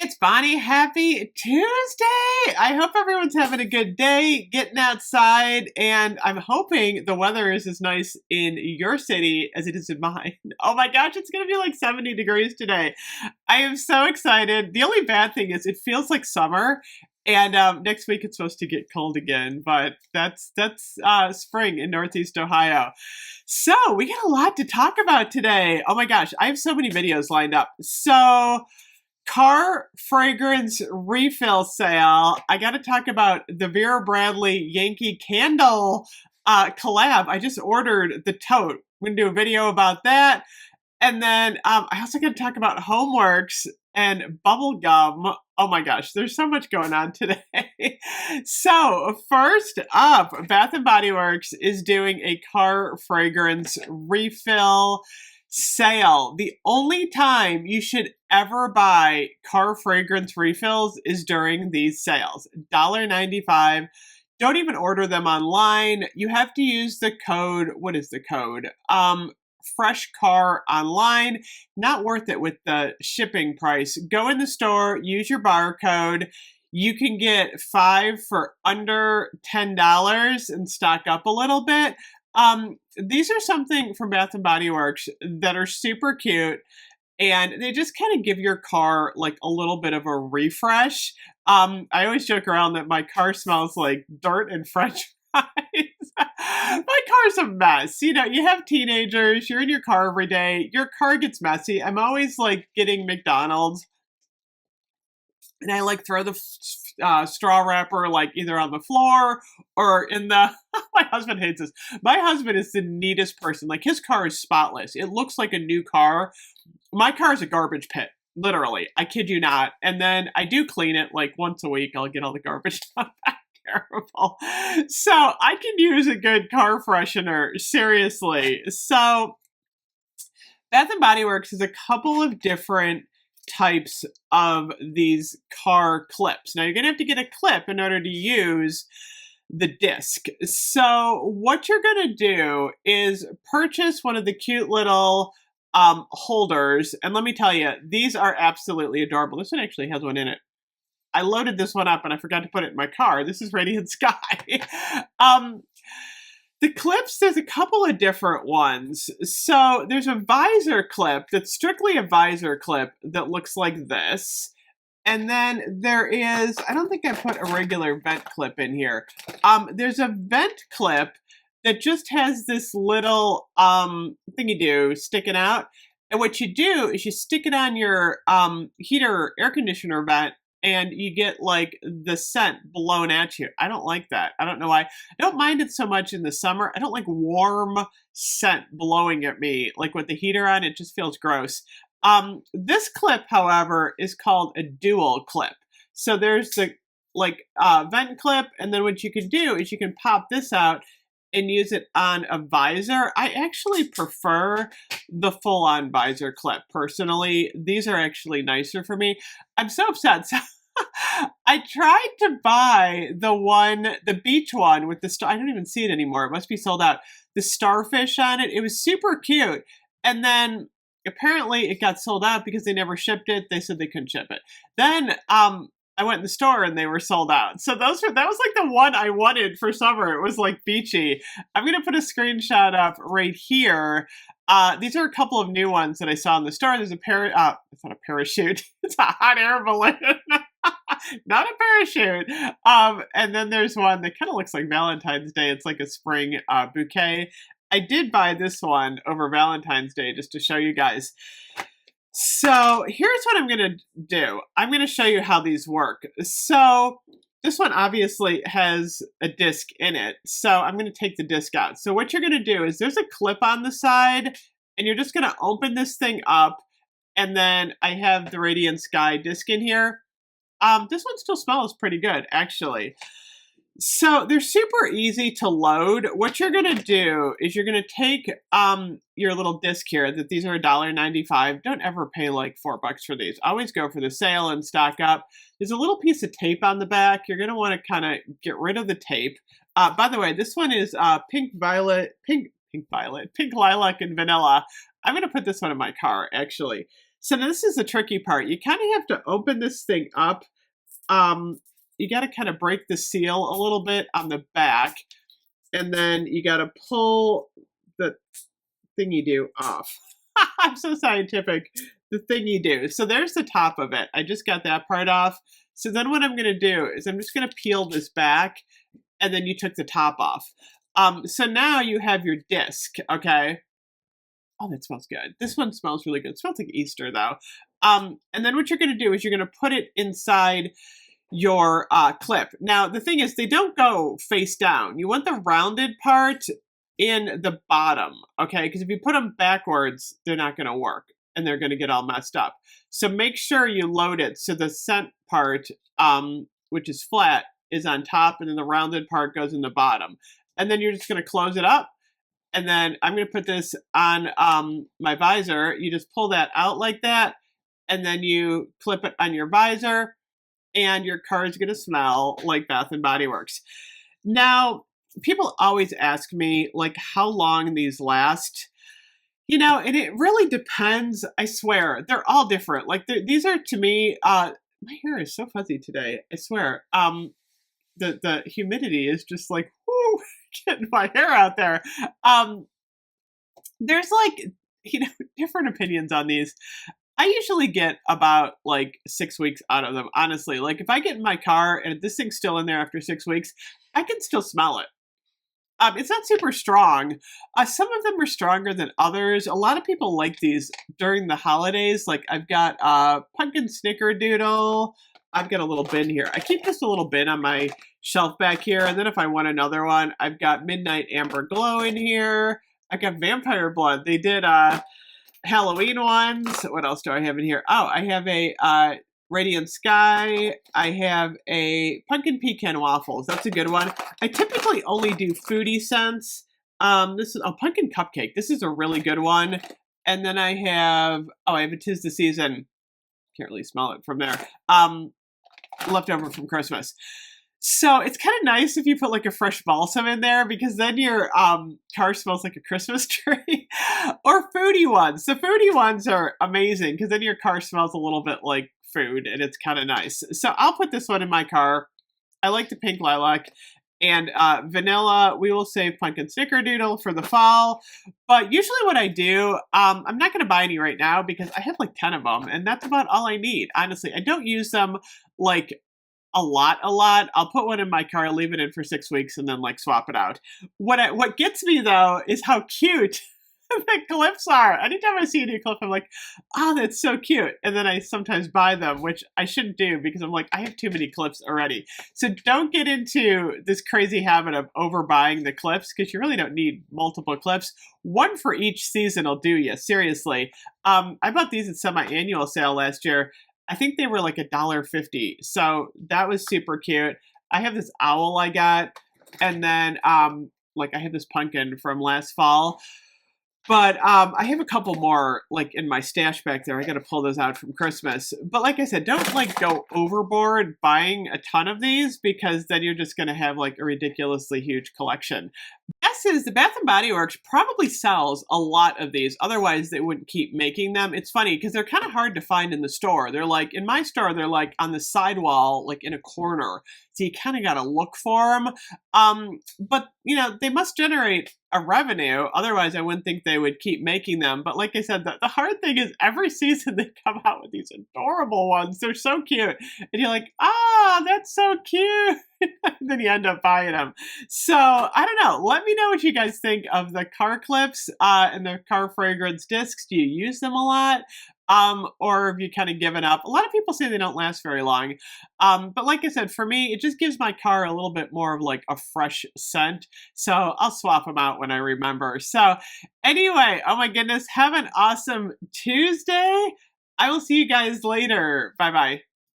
It's Bonnie. Happy Tuesday. I hope everyone's having a good day, getting outside, and I'm hoping the weather is as nice in your city as it is in mine. Oh my gosh, it's going to be like 70 degrees today. I am so excited. The only bad thing is it feels like summer. And next week it's supposed to get cold again, but that's spring in Northeast Ohio. So we got a lot to talk about today. Oh my gosh, I have so many videos lined up. So car fragrance refill sale. I got to talk about the Vera Bradley Yankee Candle collab. I just ordered the tote. I'm going to do a video about that. And then I also got to talk about Homeworks and bubblegum. Oh my gosh, there's so much going on today. So, first up, Bath and Body Works is doing a car fragrance refill sale. The only time you should ever buy car fragrance refills is during these sales. $1.95. Don't even order them online. You have to use the code. What is the code? Fresh Car online. Not worth it with the shipping price. Go in the store, use your barcode. You can get 5 for under $10 and stock up a little bit. These are something from Bath and Body Works that are super cute, and they just kind of give your car like a little bit of a refresh. I always joke around that my car smells like dirt and French fries. My car's a mess. You know, you have teenagers, you're in your car every day, your car gets messy. I'm always like getting McDonald's, and I like throw the straw wrapper like either on the floor or in the. My husband hates this. My husband is the neatest person. Like his car is spotless. It looks like a new car. My car is a garbage pit. Literally, I kid you not. And then I do clean it like once a week. I'll get all the garbage stuff back. Terrible. So I can use a good car freshener. Seriously. So Bath and Body Works has a couple of different types of these car clips. Now you're going to have to get a clip in order to use the disc. So what you're going to do is purchase one of the cute little holders. And let me tell you, these are absolutely adorable. This one actually has one in it. I loaded this one up and I forgot to put it in my car. This is Radiant Sky. The clips, there's a couple of different ones. So there's a visor clip that's strictly a visor clip that looks like this. And then there is, I don't think I put a regular vent clip in here. There's a vent clip that just has this little thingy-do sticking out. And what you do is you stick it on your heater or air conditioner vent, and you get like the scent blown at you. I don't like that. I don't know why. I don't mind it so much in the summer. I don't like warm scent blowing at me. Like with the heater on, it just feels gross. This clip, however, is called a dual clip. So there's the vent clip, and then what you can do is you can pop this out and use it on a visor. I actually prefer the full-on visor clip, personally. These are actually nicer for me. I'm so upset. So I tried to buy the beach one with the star. I don't even see it anymore. It must be sold out. The starfish on it. It was super cute. And then apparently it got sold out because they never shipped it. They said they couldn't ship it. Then I went in the store and they were sold out. So that was like the one I wanted for summer. It was like beachy. I'm going to put a screenshot up right here. These are a couple of new ones that I saw in the store. There's it's not a parachute. It's a hot air balloon. Not a parachute. And then there's one that kind of looks like Valentine's Day. It's like a spring bouquet. I did buy this one over Valentine's Day just to show you guys. So here's what I'm going to do. I'm going to show you how these work. So this one obviously has a disc in it. So I'm going to take the disc out. So what you're going to do is there's a clip on the side, and you're just going to open this thing up. And then I have the Radiant Sky disc in here. This one still smells pretty good, actually. So they're super easy to load. What you're going to do is you're going to take your little disc here, that these are $1.95. Don't ever pay like $4 for these. Always go for the sale and stock up. There's a little piece of tape on the back. You're going to want to kind of get rid of the tape. By the way, this one is pink lilac, and vanilla. I'm going to put this one in my car, actually. So now this is the tricky part. You kind of have to open this thing up. You got to kind of break the seal a little bit on the back, and then you got to pull the thingy do off. I'm so scientific. The thingy do. So there's the top of it. I just got that part off. So then what I'm going to do is I'm just going to peel this back, and then you took the top off. So now you have your disc, okay? Oh, that smells good. This one smells really good. It smells like Easter, though. And then what you're going to do is you're going to put it inside your clip. Now, the thing is, they don't go face down. You want the rounded part in the bottom, okay? Because if you put them backwards, they're not going to work, and they're going to get all messed up. So make sure you load it so the scent part, which is flat, is on top, and then the rounded part goes in the bottom. And then you're just going to close it up. And then I'm going to put this on my visor. You just pull that out like that, and then you clip it on your visor, and your car is going to smell like Bath and Body Works. Now, people always ask me, like, how long these last. You know, and it really depends. I swear, they're all different. Like, these are, to me, my hair is so fuzzy today. I swear. The humidity is just like, whoo, getting my hair out there. There's like, different opinions on these. I usually get about like 6 weeks out of them, honestly. Like if I get in my car and this thing's still in there after 6 weeks, I can still smell it. It's not super strong. Some of them are stronger than others. A lot of people like these during the holidays. Like I've got pumpkin snickerdoodle. I've got a little bin here. I keep just a little bin on my shelf back here. And then if I want another one, I've got Midnight Amber Glow in here. I've got Vampire Blood. They did Halloween ones. What else do I have in here? Oh, I have a Radiant Sky. I have a Pumpkin Pecan Waffles. That's a good one. I typically only do foodie scents. This is a Pumpkin Cupcake. This is a really good one. And then I have a 'Tis the Season. Can't really smell it from there. Leftover from Christmas. So it's kind of nice if you put like a fresh balsam in there because then your car smells like a Christmas tree. Or foodie ones. The foodie ones are amazing because then your car smells a little bit like food and it's kind of nice. So I'll put this one in my car. I like the pink lilac. And vanilla, we will save pumpkin snickerdoodle for the fall. But usually what I do, I'm not going to buy any right now because I have like 10 of them. And that's about all I need, honestly. I don't use them like a lot. I'll put one in my car, leave it in for 6 weeks, and then like swap it out. What gets me though is how cute the clips are. Anytime I see a new clip, I'm like, oh, that's so cute. And then I sometimes buy them, which I shouldn't do because I'm like, I have too many clips already. So don't get into this crazy habit of overbuying the clips because you really don't need multiple clips. One for each season will do you, seriously. I bought these at semi-annual sale last year. I think they were like $1.50. So that was super cute. I have this owl I got. And then like I have this pumpkin from last fall. But I have a couple more like in my stash back there. I got to pull those out from Christmas. But like I said, don't like go overboard buying a ton of these because then you're just going to have like a ridiculously huge collection. Best is the Bath & Body Works probably sells a lot of these. Otherwise, they wouldn't keep making them. It's funny because they're kind of hard to find in the store. They're like, in my store, they're like on the sidewall, like in a corner. So you kind of got to look for them. But, you know, they must generate a revenue. Otherwise, I wouldn't think they would keep making them. But like I said, the hard thing is every season they come out with these adorable ones. They're so cute. And you're like, that's so cute. Then you end up buying them. So I don't know. Let me know what you guys think of the car clips and the car fragrance discs. Do you use them a lot? Or have you kind of given up? A lot of people say they don't last very long. But like I said, for me, it just gives my car a little bit more of like a fresh scent. So I'll swap them out when I remember. So anyway, oh my goodness, have an awesome Tuesday. I will see you guys later. Bye-bye.